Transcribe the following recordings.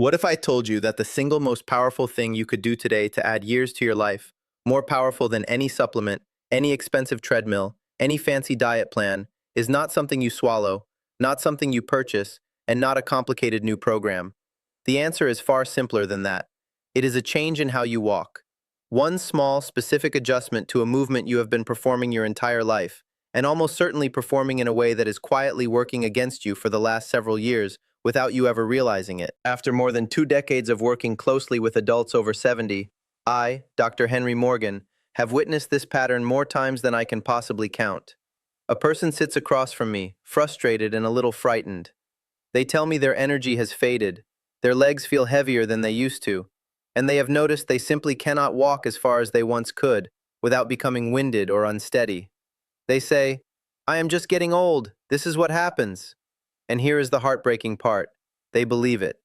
What if I told you that the single most powerful thing you could do today to add years to your life, more powerful than any supplement, any expensive treadmill, any fancy diet plan, is not something you swallow, not something you purchase, and not a complicated new program? The answer is far simpler than that. It is a change in how you walk. One small, specific adjustment to a movement you have been performing your entire life, and almost certainly performing in a way that is quietly working against you for the last several years without you ever realizing it. After more than 2 decades of working closely with adults over 70, I, Dr. Henry Morgan, have witnessed this pattern more times than I can possibly count. A person sits across from me, frustrated and a little frightened. They tell me their energy has faded, their legs feel heavier than they used to, and they have noticed they simply cannot walk as far as they once could without becoming winded or unsteady. They say, "I am just getting old, this is what happens." And here is the heartbreaking part. They believe it.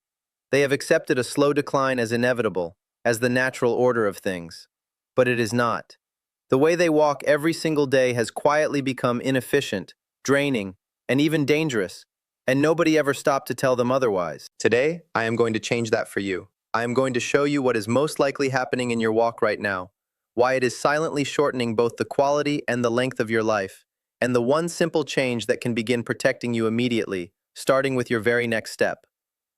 They have accepted a slow decline as inevitable, as the natural order of things. But it is not. The way they walk every single day has quietly become inefficient, draining, and even dangerous, and nobody ever stopped to tell them otherwise. Today, I am going to change that for you. I am going to show you what is most likely happening in your walk right now, why it is silently shortening both the quality and the length of your life, and the one simple change that can begin protecting you immediately, starting with your very next step.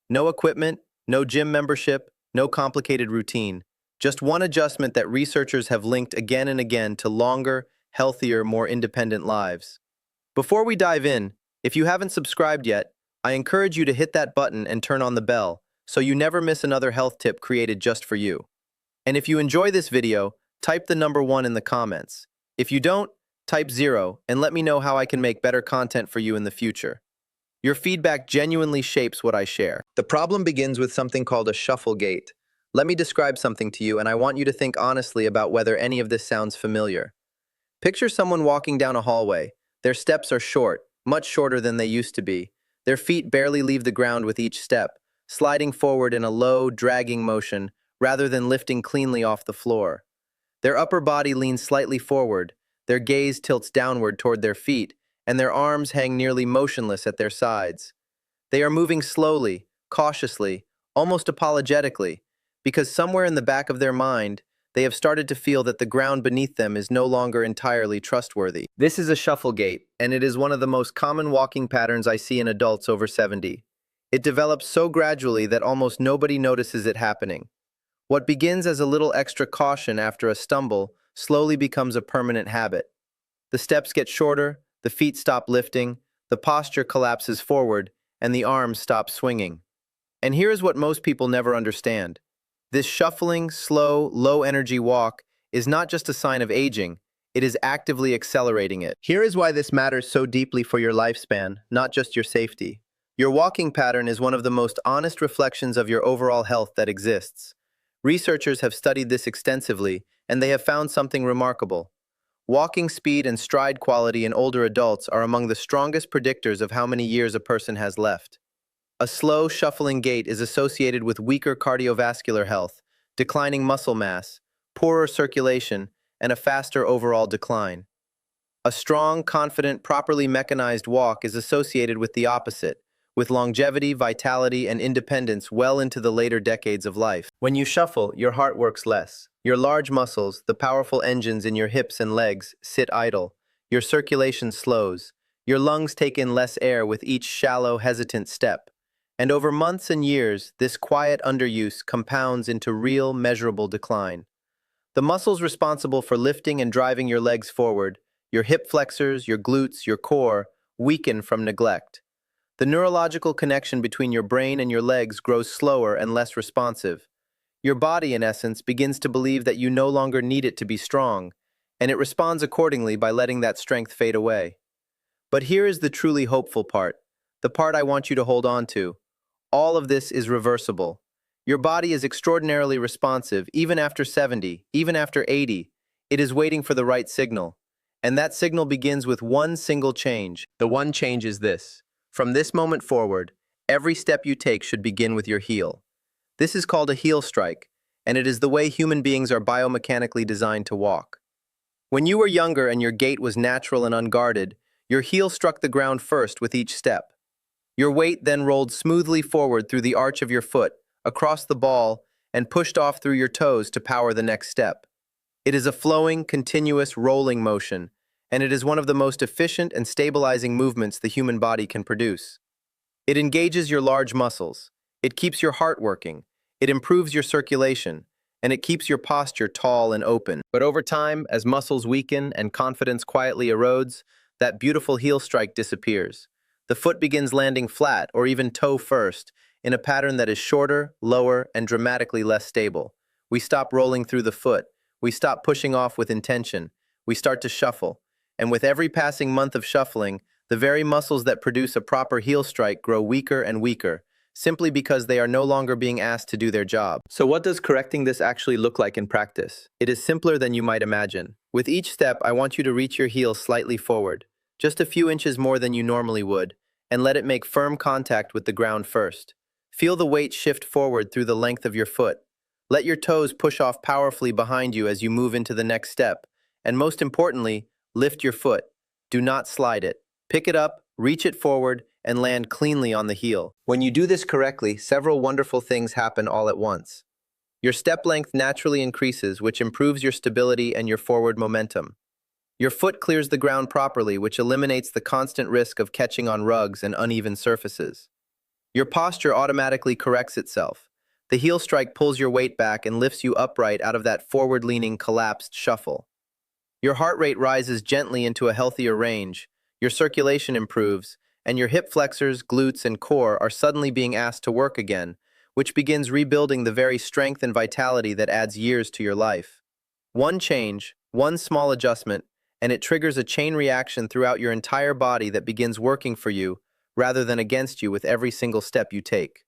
No equipment, no gym membership, no complicated routine. Just one adjustment that researchers have linked again and again to longer, healthier, more independent lives. Before we dive in, if you haven't subscribed yet, I encourage you to hit that button and turn on the bell so you never miss another health tip created just for you. And if you enjoy this video, type the number 1 in the comments. If you don't, type 0 and let me know how I can make better content for you in the future. Your feedback genuinely shapes what I share. The problem begins with something called a shuffle gait. Let me describe something to you, and I want you to think honestly about whether any of this sounds familiar. Picture someone walking down a hallway. Their steps are short, much shorter than they used to be. Their feet barely leave the ground with each step, sliding forward in a low, dragging motion rather than lifting cleanly off the floor. Their upper body leans slightly forward, their gaze tilts downward toward their feet, and their arms hang nearly motionless at their sides. They are moving slowly, cautiously, almost apologetically, because somewhere in the back of their mind, they have started to feel that the ground beneath them is no longer entirely trustworthy. This is a shuffle gait, and it is one of the most common walking patterns I see in adults over 70. It develops so gradually that almost nobody notices it happening. What begins as a little extra caution after a stumble slowly becomes a permanent habit. The steps get shorter, the feet stop lifting, the posture collapses forward, and the arms stop swinging. And here is what most people never understand. This shuffling, slow, low-energy walk is not just a sign of aging, it is actively accelerating it. Here is why this matters so deeply for your lifespan, not just your safety. Your walking pattern is one of the most honest reflections of your overall health that exists. Researchers have studied this extensively, and they have found something remarkable. Walking speed and stride quality in older adults are among the strongest predictors of how many years a person has left. A slow, shuffling gait is associated with weaker cardiovascular health, declining muscle mass, poorer circulation, and a faster overall decline. A strong, confident, properly mechanized walk is associated with the opposite, with longevity, vitality, and independence well into the later decades of life. When you shuffle, your heart works less. Your large muscles, the powerful engines in your hips and legs, sit idle. Your circulation slows. Your lungs take in less air with each shallow, hesitant step. And over months and years, this quiet underuse compounds into real, measurable decline. The muscles responsible for lifting and driving your legs forward, your hip flexors, your glutes, your core, weaken from neglect. The neurological connection between your brain and your legs grows slower and less responsive. Your body, in essence, begins to believe that you no longer need it to be strong, and it responds accordingly by letting that strength fade away. But here is the truly hopeful part, the part I want you to hold on to. All of this is reversible. Your body is extraordinarily responsive, even after 70, even after 80. It is waiting for the right signal. And that signal begins with one single change. The one change is this. From this moment forward, every step you take should begin with your heel. This is called a heel strike, and it is the way human beings are biomechanically designed to walk. When you were younger and your gait was natural and unguarded, your heel struck the ground first with each step. Your weight then rolled smoothly forward through the arch of your foot, across the ball, and pushed off through your toes to power the next step. It is a flowing, continuous, rolling motion, and it is one of the most efficient and stabilizing movements the human body can produce. It engages your large muscles, it keeps your heart working, it improves your circulation, and it keeps your posture tall and open. But over time, as muscles weaken and confidence quietly erodes, that beautiful heel strike disappears. The foot begins landing flat, or even toe first, in a pattern that is shorter, lower, and dramatically less stable. We stop rolling through the foot. We stop pushing off with intention. We start to shuffle. And with every passing month of shuffling, the very muscles that produce a proper heel strike grow weaker and weaker, simply because they are no longer being asked to do their job. So what does correcting this actually look like in practice? It is simpler than you might imagine. With each step, I want you to reach your heel slightly forward, just a few inches more than you normally would, and let it make firm contact with the ground first. Feel the weight shift forward through the length of your foot. Let your toes push off powerfully behind you as you move into the next step. And most importantly, lift your foot. Do not slide it. Pick it up, reach it forward, and land cleanly on the heel. When you do this correctly, several wonderful things happen all at once. Your step length naturally increases, which improves your stability and your forward momentum. Your foot clears the ground properly, which eliminates the constant risk of catching on rugs and uneven surfaces. Your posture automatically corrects itself. The heel strike pulls your weight back and lifts you upright out of that forward-leaning, collapsed shuffle. Your heart rate rises gently into a healthier range, your circulation improves, and your hip flexors, glutes, and core are suddenly being asked to work again, which begins rebuilding the very strength and vitality that adds years to your life. One change, one small adjustment, and it triggers a chain reaction throughout your entire body that begins working for you rather than against you with every single step you take.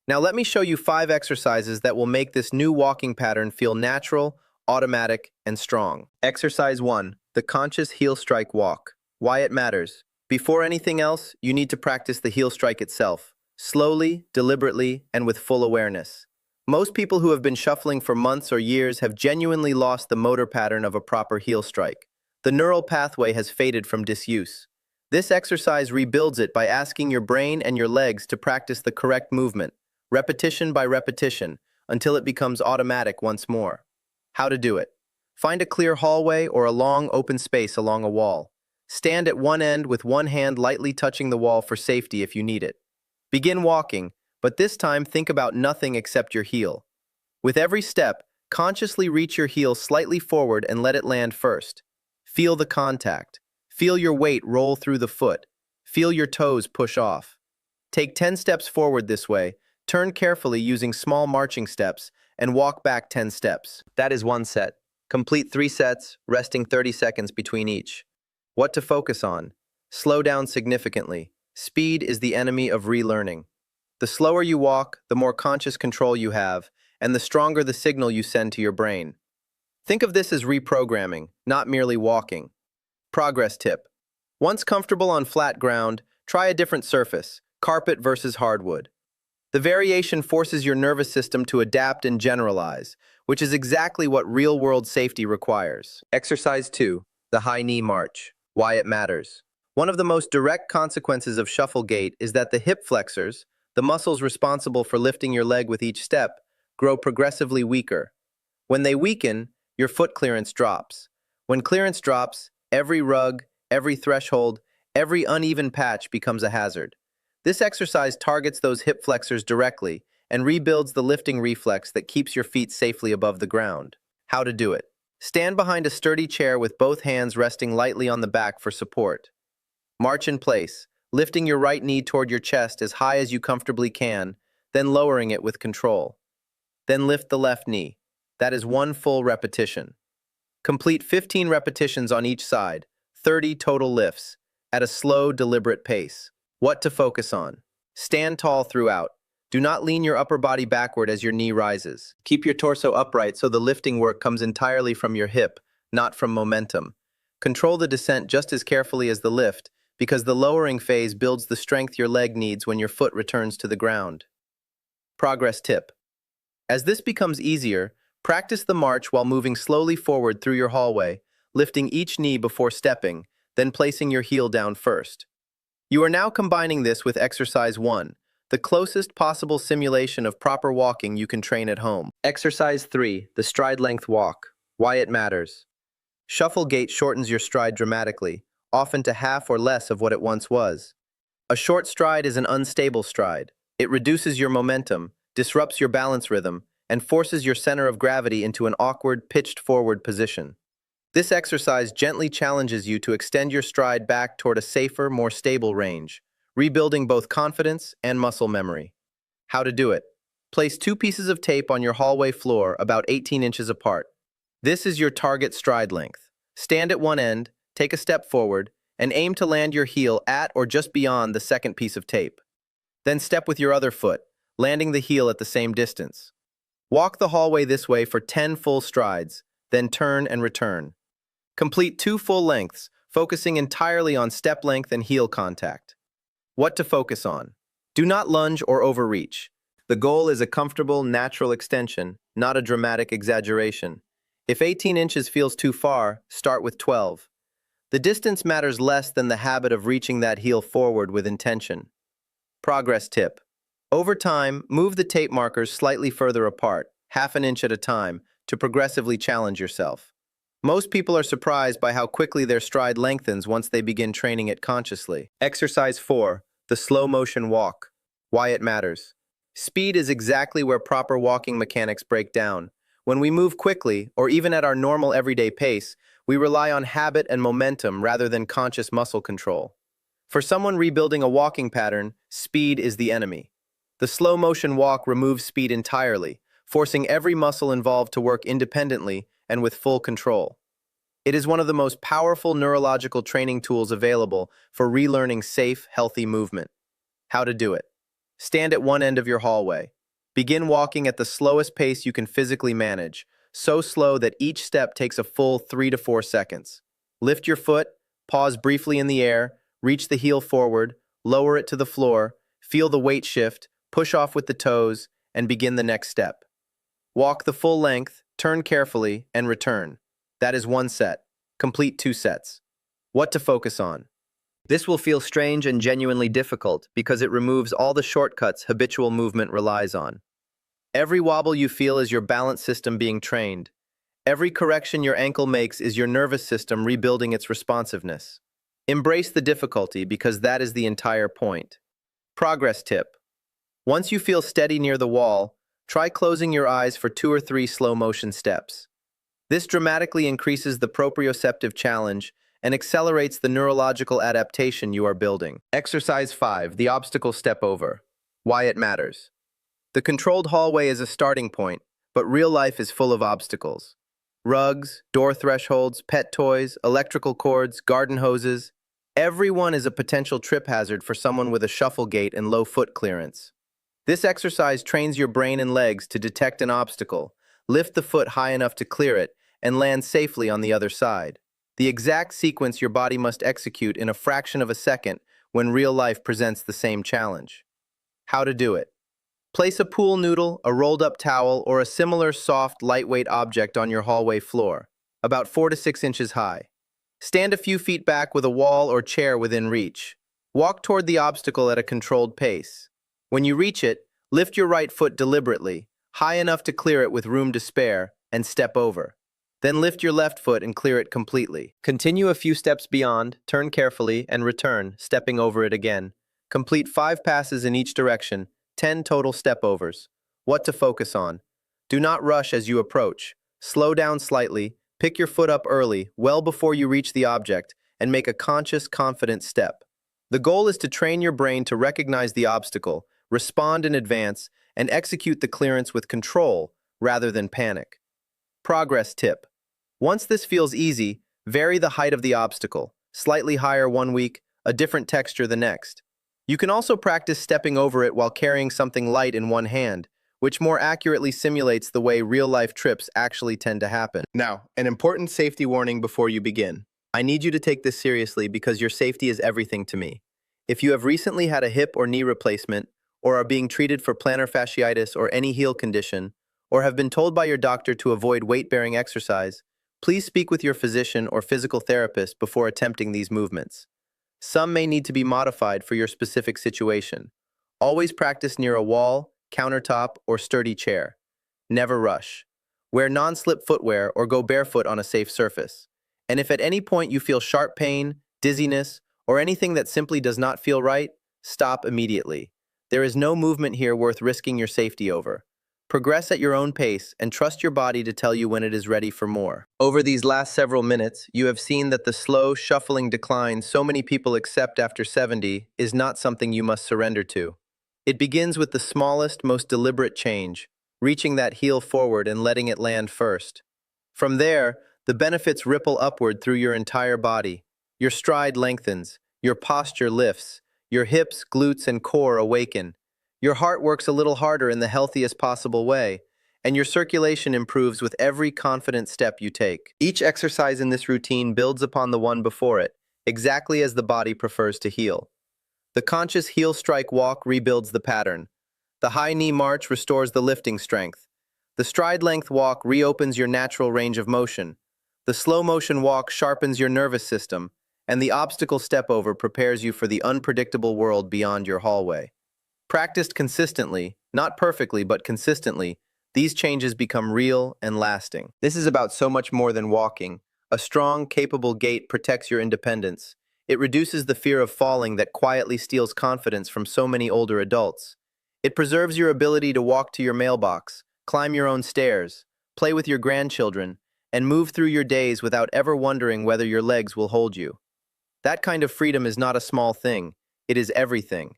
Now let me show you 5 exercises that will make this new walking pattern feel natural, automatic, and strong. Exercise 1. The conscious heel strike walk. Why it matters. Before anything else, you need to practice the heel strike itself, slowly, deliberately, and with full awareness. Most people who have been shuffling for months or years have genuinely lost the motor pattern of a proper heel strike. The neural pathway has faded from disuse. This exercise rebuilds it by asking your brain and your legs to practice the correct movement, repetition by repetition, until it becomes automatic once more. How to do it. Find a clear hallway or a long open space along a wall. Stand at one end with one hand lightly touching the wall for safety if you need it. Begin walking, but this time think about nothing except your heel. With every step, consciously reach your heel slightly forward and let it land first. Feel the contact. Feel your weight roll through the foot. Feel your toes push off. Take 10 steps forward this way, turn carefully using small marching steps, and walk back 10 steps. That is one set. Complete 3 sets, resting 30 seconds between each. What to focus on? Slow down significantly. Speed is the enemy of relearning. The slower you walk, the more conscious control you have, and the stronger the signal you send to your brain. Think of this as reprogramming, not merely walking. Progress tip. Once comfortable on flat ground, try a different surface, carpet versus hardwood. The variation forces your nervous system to adapt and generalize, which is exactly what real-world safety requires. Exercise 2. The high knee march. Why it matters. One of the most direct consequences of shuffle gait is that the hip flexors, the muscles responsible for lifting your leg with each step, grow progressively weaker. When they weaken, your foot clearance drops. When clearance drops, every rug, every threshold, every uneven patch becomes a hazard. This exercise targets those hip flexors directly and rebuilds the lifting reflex that keeps your feet safely above the ground. How to do it. Stand behind a sturdy chair with both hands resting lightly on the back for support. March in place, lifting your right knee toward your chest as high as you comfortably can, then lowering it with control. Then lift the left knee. That is one full repetition. Complete 15 repetitions on each side, 30 total lifts, at a slow, deliberate pace. What to focus on. Stand tall throughout. Do not lean your upper body backward as your knee rises. Keep your torso upright so the lifting work comes entirely from your hip, not from momentum. Control the descent just as carefully as the lift, because the lowering phase builds the strength your leg needs when your foot returns to the ground. Progress tip. As this becomes easier, practice the march while moving slowly forward through your hallway, lifting each knee before stepping, then placing your heel down first. You are now combining this with exercise 1, the closest possible simulation of proper walking you can train at home. Exercise 3, the stride length walk. Why it matters. Shuffle gait shortens your stride dramatically, often to half or less of what it once was. A short stride is an unstable stride. It reduces your momentum, disrupts your balance rhythm, and forces your center of gravity into an awkward, pitched forward position. This exercise gently challenges you to extend your stride back toward a safer, more stable range, rebuilding both confidence and muscle memory. How to do it. Place 2 pieces of tape on your hallway floor about 18 inches apart. This is your target stride length. Stand at one end, take a step forward, and aim to land your heel at or just beyond the second piece of tape. Then step with your other foot, landing the heel at the same distance. Walk the hallway this way for 10 full strides, then turn and return. Complete 2 full lengths, focusing entirely on step length and heel contact. What to focus on. Do not lunge or overreach. The goal is a comfortable, natural extension, not a dramatic exaggeration. If 18 inches feels too far, start with 12. The distance matters less than the habit of reaching that heel forward with intention. Progress tip. Over time, move the tape markers slightly further apart, half an inch at a time, to progressively challenge yourself. Most people are surprised by how quickly their stride lengthens once they begin training it consciously. Exercise 4, the slow motion walk. Why it matters. Speed is exactly where proper walking mechanics break down. When we move quickly, or even at our normal everyday pace, we rely on habit and momentum rather than conscious muscle control. For someone rebuilding a walking pattern, speed is the enemy. The slow motion walk removes speed entirely, forcing every muscle involved to work independently and with full control. It is one of the most powerful neurological training tools available for relearning safe, healthy movement. How to do it. Stand at one end of your hallway. Begin walking at the slowest pace you can physically manage, so slow that each step takes a full 3 to 4 seconds. Lift your foot, pause briefly in the air, reach the heel forward, lower it to the floor, feel the weight shift, push off with the toes, and begin the next step. Walk the full length, turn carefully, and return. That is 1 set. Complete 2 sets. What to focus on. This will feel strange and genuinely difficult because it removes all the shortcuts habitual movement relies on. Every wobble you feel is your balance system being trained. Every correction your ankle makes is your nervous system rebuilding its responsiveness. Embrace the difficulty because that is the entire point. Progress tip. Once you feel steady near the wall, try closing your eyes for 2 or 3 slow motion steps. This dramatically increases the proprioceptive challenge and accelerates the neurological adaptation you are building. Exercise 5, the obstacle step over. Why it matters. The controlled hallway is a starting point, but real life is full of obstacles. Rugs, door thresholds, pet toys, electrical cords, garden hoses. Everyone is a potential trip hazard for someone with a shuffle gait and low foot clearance. This exercise trains your brain and legs to detect an obstacle, lift the foot high enough to clear it, and land safely on the other side. The exact sequence your body must execute in a fraction of a second when real life presents the same challenge. How to do it. Place a pool noodle, a rolled-up towel, or a similar soft, lightweight object on your hallway floor, about 4 to 6 inches high. Stand a few feet back with a wall or chair within reach. Walk toward the obstacle at a controlled pace. When you reach it, lift your right foot deliberately, high enough to clear it with room to spare, and step over. Then lift your left foot and clear it completely. Continue a few steps beyond, turn carefully, and return, stepping over it again. Complete 5 passes in each direction, 10 total step overs. What to focus on. Do not rush as you approach. Slow down slightly, pick your foot up early, well before you reach the object, and make a conscious, confident step. The goal is to train your brain to recognize the obstacle, respond in advance, and execute the clearance with control rather than panic. Progress tip. Once this feels easy, vary the height of the obstacle, slightly higher one week, a different texture the next. You can also practice stepping over it while carrying something light in one hand, which more accurately simulates the way real-life trips actually tend to happen. Now, an important safety warning before you begin. I need you to take this seriously because your safety is everything to me. If you have recently had a hip or knee replacement, or are being treated for plantar fasciitis or any heel condition, or have been told by your doctor to avoid weight-bearing exercise, please speak with your physician or physical therapist before attempting these movements. Some may need to be modified for your specific situation. Always practice near a wall, countertop, or sturdy chair. Never rush. Wear non-slip footwear or go barefoot on a safe surface. And if at any point you feel sharp pain, dizziness, or anything that simply does not feel right, stop immediately. There is no movement here worth risking your safety over. Progress at your own pace and trust your body to tell you when it is ready for more. Over these last several minutes, you have seen that the slow, shuffling decline so many people accept after 70 is not something you must surrender to. It begins with the smallest, most deliberate change, reaching that heel forward and letting it land first. From there, the benefits ripple upward through your entire body. Your stride lengthens, your posture lifts, your hips, glutes, and core awaken. Your heart works a little harder in the healthiest possible way, and your circulation improves with every confident step you take. Each exercise in this routine builds upon the one before it, exactly as the body prefers to heal. The conscious heel strike walk rebuilds the pattern. The high knee march restores the lifting strength. The stride length walk reopens your natural range of motion. The slow motion walk sharpens your nervous system, and the obstacle step over prepares you for the unpredictable world beyond your hallway. Practiced consistently, not perfectly but consistently, these changes become real and lasting. This is about so much more than walking. A strong, capable gait protects your independence. It reduces the fear of falling that quietly steals confidence from so many older adults. It preserves your ability to walk to your mailbox, climb your own stairs, play with your grandchildren, and move through your days without ever wondering whether your legs will hold you. That kind of freedom is not a small thing, it is everything.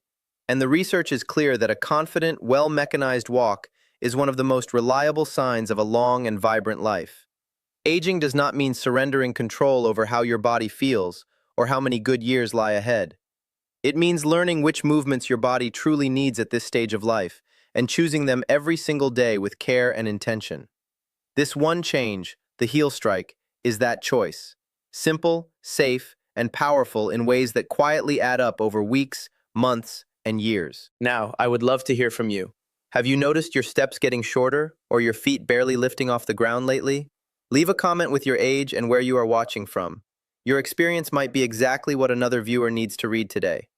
And the research is clear that a confident, well-mechanized walk is one of the most reliable signs of a long and vibrant life. Aging does not mean surrendering control over how your body feels or how many good years lie ahead. It means learning which movements your body truly needs at this stage of life and choosing them every single day with care and intention. This one change, the heel strike, is that choice. Simple, safe, and powerful in ways that quietly add up over weeks, months, and years. Now, I would love to hear from you. Have you noticed your steps getting shorter or your feet barely lifting off the ground lately? Leave a comment with your age and where you are watching from. Your experience might be exactly what another viewer needs to read today.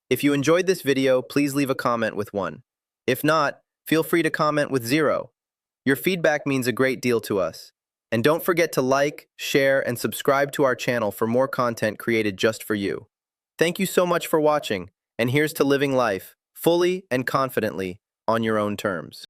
If you enjoyed this video, please leave a comment with 1. If not, feel free to comment with 0. Your feedback means a great deal to us. And don't forget to like, share, and subscribe to our channel for more content created just for you. Thank you so much for watching, and here's to living life, fully and confidently, on your own terms.